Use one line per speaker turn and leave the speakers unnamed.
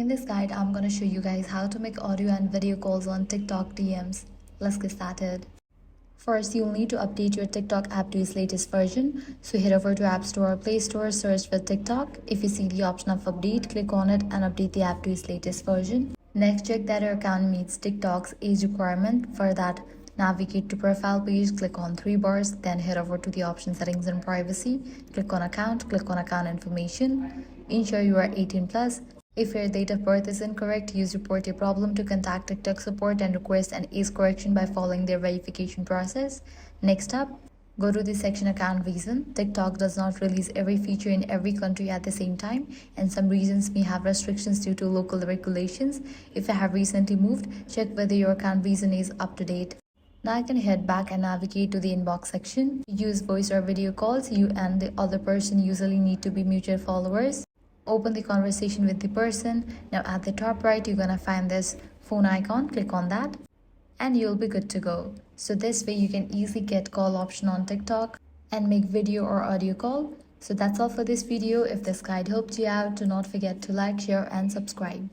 In this guide, I'm gonna show you guys how to make audio and video calls on TikTok DMs. Let's get started. First, you'll need to update your TikTok app to its latest version. So head over to App Store or Play Store, search for TikTok. If you see the option of update, click on it and update the app to its latest version. Next, check that your account meets TikTok's age requirement. For that, navigate to Profile page, click on three bars, then head over to the option Settings and Privacy. Click on Account Information. Ensure you are 18 plus. If your date of birth is incorrect, use Report a Problem to contact TikTok support and request an age correction by following their verification process. Next up, go to the section Account Reason. TikTok does not release every feature in every country at the same time, and some regions may have restrictions due to local regulations. If you have recently moved, check whether your account reason is up to date. Now I can head back and navigate to the inbox section. To use voice or video calls, you and the other person usually need to be mutual followers. Open the conversation with the person. Now at the top right, you're gonna find this phone icon. Click on that and you'll be good to go. So this way you can easily get call option on TikTok and make video or audio call. So that's all for this video. If this guide helped you out, do not forget to like, share and subscribe.